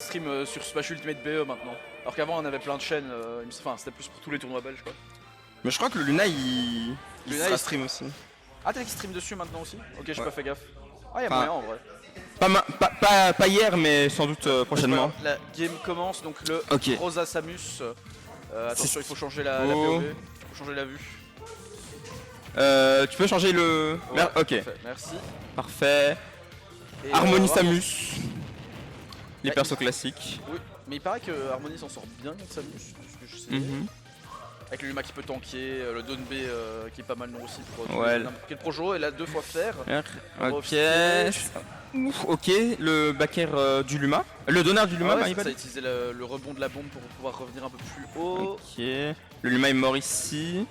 Stream sur Smash Ultimate BE maintenant. Alors qu'avant on avait plein de chaînes, enfin c'était plus pour tous les tournois belges quoi. Mais je crois que le Luna il sera stream aussi. Ah t'as qui stream dessus maintenant aussi? Ok j'ai Ouais. pas fait gaffe. Ah y'a Enfin, moyen en vrai. Pas hier mais sans doute prochainement. La game commence donc le Ok. Rosa Samus. Attention il faut changer la Oh. POV, il faut changer la vue. Tu peux changer le... Ouais, ok, parfait, merci. parfait. Et, Harmonie vraiment, Samus. Les Bah, persos classiques. Oui, mais il paraît que Harmonie s'en sort bien contre Samus, de ce que je sais. Avec le Luma qui peut tanker, le Don B qui est pas mal non aussi pour Ouais. n'importe quel projo, et là 2 fois faire. Ok. Ouf, ok, le backer du Luma. Le donneur du Luma, Ah ouais, bah, ça a utilisé le rebond de la bombe pour pouvoir revenir un peu plus haut. Ok. Le Luma est mort ici.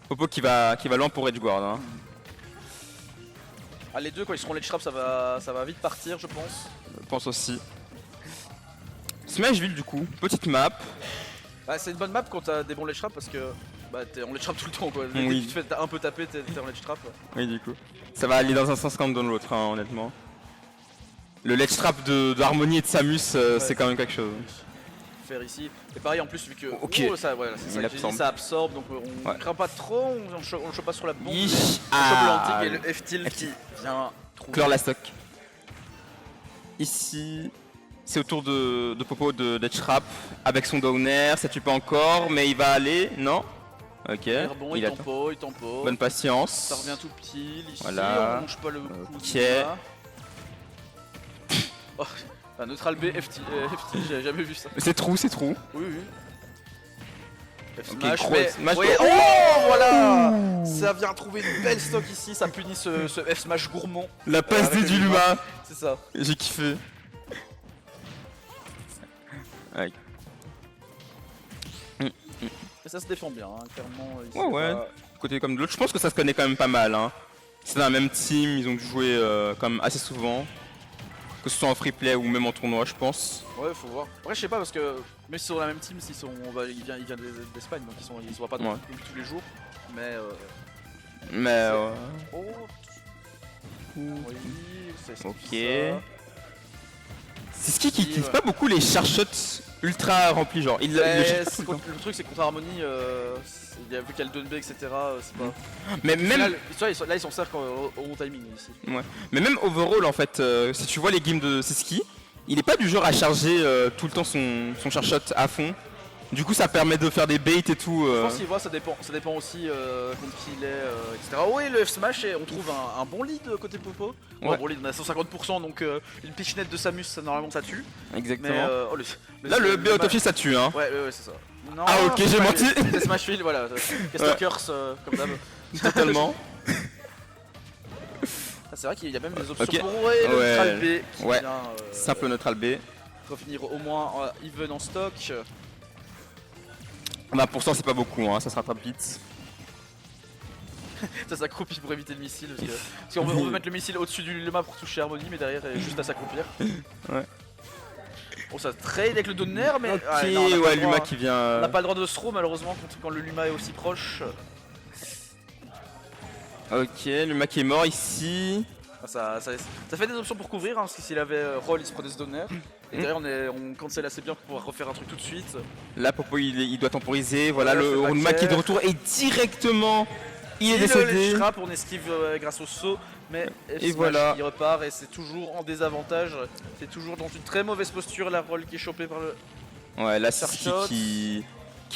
Popo qui va loin pour Edgeguard. Hein. Ah les deux quand ils seront ledge trap ça va vite partir je pense. Je pense aussi. Smashville du coup, petite map. Bah, c'est une bonne map quand t'as des bons ledge trap parce que bah, t'es en ledge trap tout le temps quoi. Dès Oui. que tu te fais un peu taper t'es en ledge trap. Oui du coup. Ça va aller dans un sens comme dans l'autre hein, honnêtement. Le ledge trap de Harmonie et de Samus c'est quand même quelque chose. Faire ici. Et pareil en plus vu que Ok. ça, voilà, c'est ça, Il que j'ai dit, ça absorbe donc on craint pas trop, on le chope pas sur la bombe. Yish. On chope l'antique Ah, et le F-Tilt qui vient trouver. clore la stock. Ici, c'est au tour de Popo d'Edge Trap avec son downer, ça tue pas encore, mais il va aller, non? Ok, Bon, il tempo, il tempo. Bonne patience. Ça revient tout pile ici, Voilà. on mange pas le coup. Ok. Oh, un neutral B, FT, j'avais jamais vu ça. C'est trou, c'est trou. Oui, oui. F Ok, smash, gros mais... smash. Ouais, oh, voilà. Ça vient trouver une belle stock ici, ça punit ce F smash gourmand. La passe Avec des le du Luma. C'est ça. J'ai kiffé. Ouais. Et ça se défend bien, hein, clairement. Ici, Ouais. pas- Côté comme de l'autre, je pense que ça se connaît quand même pas mal. Hein. C'est dans la même team, ils ont dû jouer quand même assez souvent. Que ce soit en free play ou même en tournoi, je pense. Ouais, faut voir. Après, je sais pas parce que même s'ils sont dans la même team, s'ils sont, il vient d'Espagne, donc ils se voient pas non plus tous les jours. Mais Mais oh, oui, c'est ok. ça. C'est ce qui utilise pas beaucoup les chargeshots ultra remplis, genre. Il le jette pas tout le temps. Le truc, c'est contre Harmonie, vu qu'il y a le Dunby, etc. C'est pas. Mais Au même, final, là, ils sont cercles au bon timing ici. mais même overall, en fait, si tu vois les games de Seski, il est pas du genre à charger tout le temps son chargeshot à fond. Du coup, ça permet de faire des baits et tout. Je pense qu'il voit, ça dépend aussi contre qui il est, etc. Oh, et le F smash, et on trouve un bon lead côté Popo. Bon, Ouais. un bon lead, on a 150%, donc une pichenette de Samus, normalement ça tue. Exactement. Mais oh, Là, le B out of shield, ça tue, hein. Ouais, c'est ça. Non, Ah, ok, j'ai menti. C'est Smash Field, voilà. Caster Curse, comme d'hab. Totalement. Ah, c'est vrai qu'il y a même des options Ok. pour le neutral B qui Ouais. vient Simple neutral B. revenir au moins even en stock. 20% c'est pas beaucoup, hein, ça se rattrape vite. Ça s'accroupit pour éviter le missile. Parce qu'on veut mettre le missile au-dessus du Luma pour toucher Harmonie, mais derrière elle est juste à s'accroupir. Ouais. Bon, ça trade avec le Donner, mais. Ok, non, on n'a pas ouais, le Luma droit. qui On vient. n'a pas le droit de throw malheureusement quand le Luma est aussi proche. Ok, Luma qui est mort ici. Ah, ça fait des options pour couvrir, hein, parce que s'il avait roll, il se prenait ce Donner. Et derrière, on cancel assez bien pour pouvoir refaire un truc tout de suite. Là, Popo il doit temporiser. Voilà, Ouais, le fait Luma backer. qui est de retour et directement il est Le décédé. trap, on esquive grâce au saut, mais F Et smash, voilà. il repart et c'est toujours en désavantage. C'est toujours dans une très mauvaise posture la roll qui est chopée par le. Ouais, là c'est Starshot. qui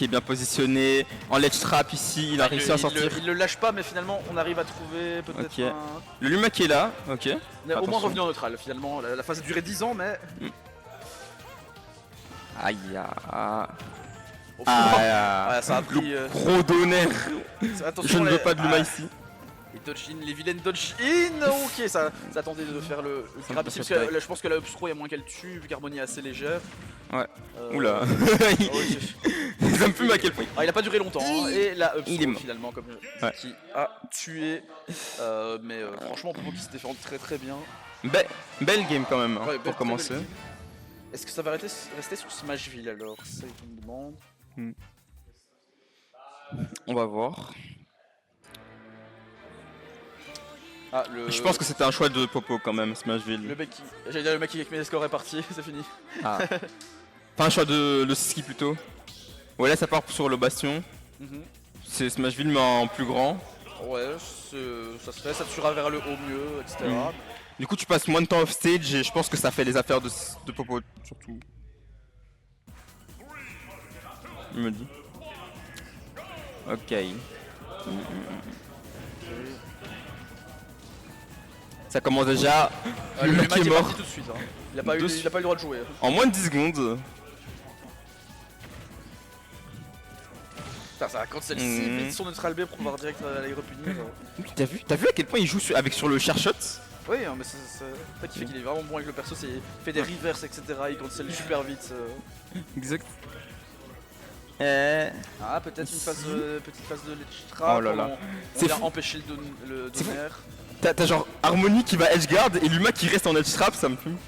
est bien positionné. En ledge trap ici, il a réussi à sortir. Il le lâche pas, mais finalement on arrive à trouver peut-être Ok. Le Luma qui est là, ok. On est au moins Attention. revenu en neutral finalement. La phase a duré 10 ans, mais. Aïe, ah. Au final, Ah, ouais, ça a pris. gros donner. Attention, Je ne veux pas de Luma ici. Les dodge in, les vilaines dodge in. Ok, ça attendait de faire le grab ici, parce que là, je pense que la upstro, il y a moins qu'elle tue, vu qu'Harmonie est assez légère. Ouais. Oula. Ouais, Ça me fume à quel point. il a pas duré longtemps, hein, et la Il est upstro mort. finalement, comme Ouais. qui a tué. Mais franchement, Popo qui se défend très très bien. Belle game quand même, hein, Ouais, pour très commencer. belle game. Est-ce que ça va rester sur Smashville alors? C'est ça qu'on me demande. On va voir. Ah, Je pense que c'était un choix de Popo quand même, Smashville. Le mec qui... J'allais dire le mec qui avec mes scores est parti, c'est fini. Ah. Enfin, un choix de Ski plutôt. Ouais, là ça part sur le bastion. C'est Smashville mais en plus grand. Ouais, ça se fait, ça tuera vers le haut mieux, etc. Du coup, tu passes moins de temps off stage et je pense que ça fait les affaires de Popo surtout. Il me dit. Ok. Ça commence déjà. Le mec est mort. Parti tout de suite. Hein. Il a pas eu le droit de jouer. En moins de 10 secondes. Putain, ça quand celle-ci vite son neutral B pour pouvoir direct aller repunir. T'as vu à quel point il joue avec sur le share shot? Oui, hein, mais c'est ça qui fait qu'il est vraiment bon avec le perso, c'est il fait des reverse, etc. Il cancel super vite. Exact. Ah, peut-être une petite phase de ledge trap. Oh là là. On vient empêcher le donner. T'as genre Harmony qui va edge guard et Luma qui reste en edge trap, ça me fume.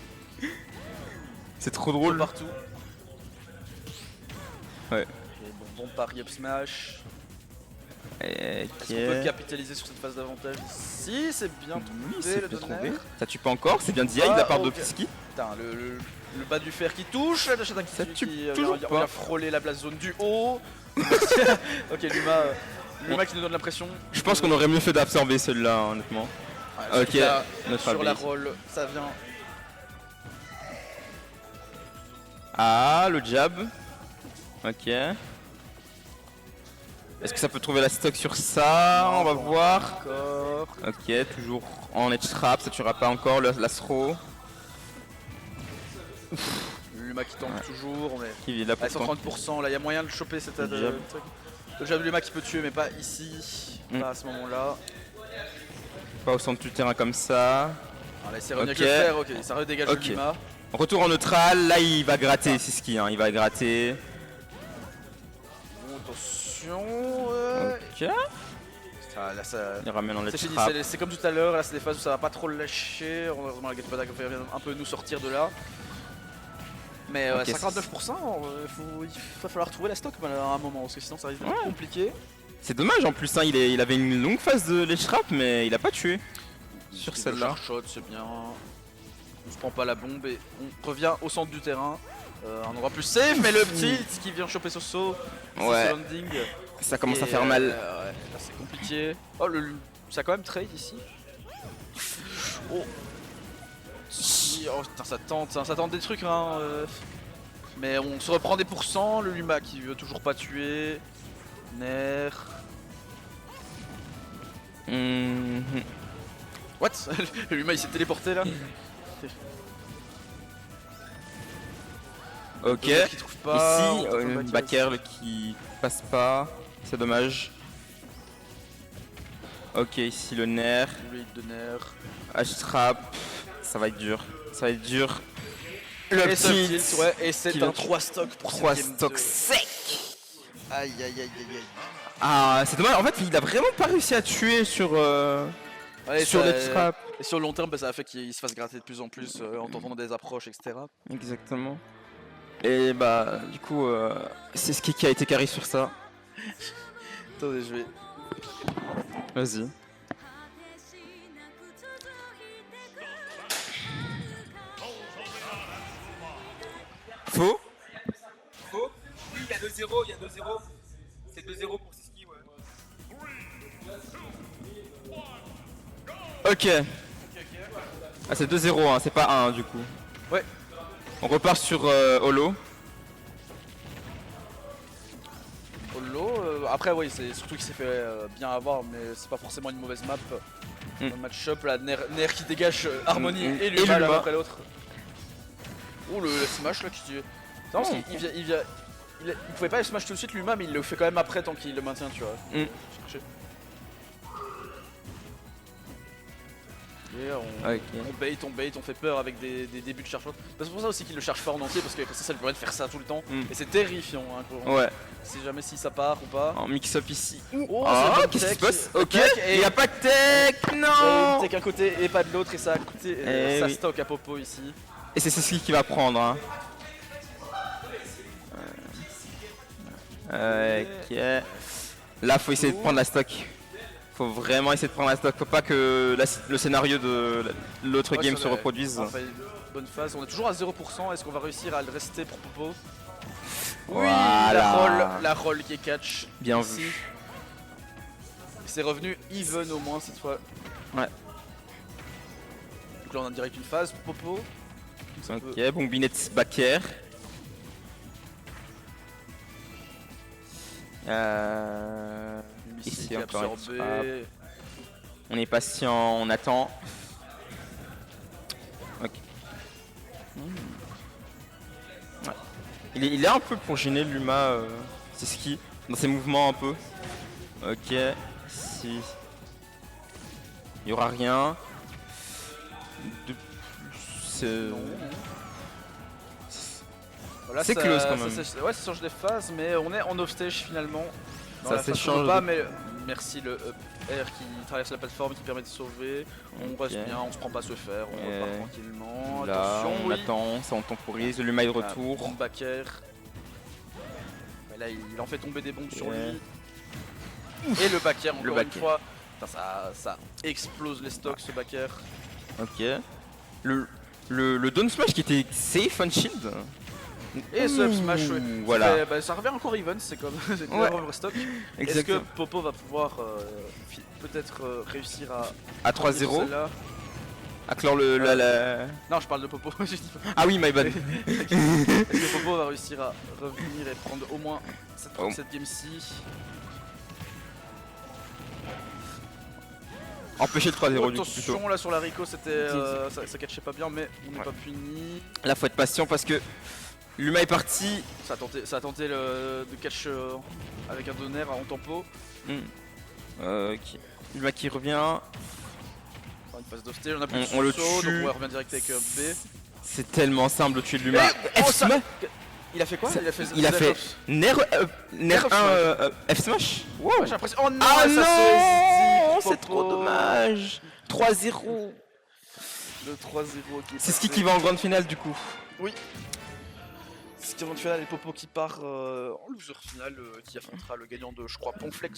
C'est trop drôle. Partout. Ouais. Okay, bon pari up smash. Est-ce qu'on peut capitaliser sur cette phase d'avantage ici? C'est bien trouvé le donner. Ça tue pas encore, c'est bien DI de la part de Pisky. Putain, le bas du fer qui touche, la Dachatan qui vient frôler la place zone du haut. Ok, Luma qui nous donne l'impression. Je pense qu'on aurait mieux fait d'absorber celui-là, honnêtement. Ouais, ok, sur la roll, ça vient. Ah, le jab. Ok. Est-ce que ça peut trouver la stock sur ça? On va voir. Encore. Ok, toujours en edge trap, ça tuera pas encore la throw. Luma qui tente toujours, mais qui est là pour 130%, là il y a moyen de choper cette truc. Le jab de Luma qui peut tuer mais pas ici, pas à ce moment là. Pas au centre du terrain comme ça. Ah, là il s'est revenu avec le fer, ok, ça redégage Luma. Retour en neutral, là il va gratter Siski, hein, il va gratter. Bon, attention. Ok. Là, ça... Il ramène en c'est fini, c'est comme tout à l'heure, là c'est des phases où ça va pas trop le lâcher. Heureusement la Gatpada vient un peu nous sortir de là. Mais okay, 59%, il va falloir trouver la stock à un moment, parce que sinon ça risque d'être compliqué. C'est dommage en plus, hein, il avait une longue phase de ledge trap, mais il a pas tué sur celle-là. Shot, c'est bien. On se prend pas la bombe et on revient au centre du terrain. Un endroit plus safe, mais le petit qui vient choper ce saut, ce landing. Ça commence à faire mal. Ouais, là c'est compliqué. Oh, ça a quand même trade ici. Oh. Oh putain, ça tente des trucs hein. Mais on se reprend des pourcents, le Luma qui veut toujours pas tuer. Nair. What? Le Luma il s'est téléporté là. Ok, qui trouve pas, ici, Bakerl qui passe pas, c'est dommage. Ok, ici le Nair. H-trap, ça va être dur, ça va être dur. Le petit, ouais, et c'est un 3 stock pour 3 stocks sec. Aïe aïe aïe aïe aïe. Ah, c'est dommage, en fait il a vraiment pas réussi à tuer sur les traps. Et sur le long terme, ça a fait qu'il se fasse gratter de plus en plus en tentant des approches, etc. Exactement. Et bah du coup c'est ce qui a été carré sur ça. Attendez, je vais... Vas-y. Faux. Faux. Oui, il y a 2-0, C'est 2-0 pour Siski, ouais. Ok. Ah c'est 2-0, hein, c'est pas 1 du coup. Ouais. On repart sur Holo. Après oui, c'est surtout qu'il s'est fait bien avoir, mais c'est pas forcément une mauvaise map. Le match-up, là, Nair qui dégage Harmony et Luma l'un après l'autre. Oh le smash là qui dit... C'est parce qu'il il pouvait pas le smash tout de suite Luma, mais il le fait quand même après tant qu'il le maintient, tu vois. Et on bait, on fait peur avec des débuts de charge shot. C'est pour ça aussi qu'il le charge pas en entier, parce que ça lui permet de faire ça tout le temps. Et c'est terrifiant, hein, ouais. Si jamais si ça part ou pas. En mix-up ici. Oh, qu'est-ce qui se passe? Ok, il n'y a pas de tech, non. Tech un côté et pas de l'autre, et ça a coûté ça stock à Popo ici. Et c'est Siski qui va prendre. Hein. Ok. Là, faut essayer de prendre la stock. Faut vraiment essayer de prendre la stock, faut pas que le scénario de l'autre game se reproduise. Enfin, une bonne phase, on est toujours à 0%, est-ce qu'on va réussir à le rester pour Popo? Oui, Voilà. la roll qui est catch. Bien ici. vu. C'est revenu even au moins cette fois. Ouais. Donc là on a direct une phase pour Popo. Ok, Bombinette back air. Ici qui est encore une absorbé. frappe. On est patient, on attend. Ok. Ouais. Il est un peu pour gêner Luma, c'est ce qui dans ses mouvements un peu. Ok, si. Il y aura rien. De plus, Voilà, c'est close quand même. Ouais, ça change des phases, mais on est en off-stage finalement. Dans Ça la phase s'échange. pas, mais merci le up air qui traverse la plateforme qui permet de sauver. On reste bien, on se prend pas se faire, on repart tranquillement. Là, attention, on oui. attend, ça on temporise, le mail de retour. Bombe back air. Mais là, il en fait tomber des bombes sur lui. Et le back air encore une fois. Putain, ça explose les stocks ce back air. Ok. Le down smash qui était safe on shield. Et ce up smash, voilà. Ça revient encore even, c'est comme c'est stock. Est-ce que Popo va pouvoir peut-être réussir à 3-0 à clore la... Non, je parle de Popo. Ah oui, my bad. Est-ce que Popo va réussir à revenir et prendre au moins cette game-ci? Empêcher le 3-0 du coup plutôt. Attention là sur la Rico, c'était ça catchait pas bien, mais on n'est pas puni. Là faut être patient parce que Luma est parti. Ça a tenté de catch avec un donner en tempo. Ok. Luma qui revient. Une phase d'off-stage, on a plus on le saut, tue. donc on revient direct avec B. C'est tellement simple de tuer Luma. Il a fait quoi? Il a fait Nair 1 F smash. Wow. J'ai l'impression. Oh non, ah non, c'est trop dommage. 3-0. Le 3-0 qui est C'est ce qui va en grande finale du coup. Oui. C'est ce qui va en finale et Popo qui part en loser finale qui affrontera le gagnant de je crois Ponflex.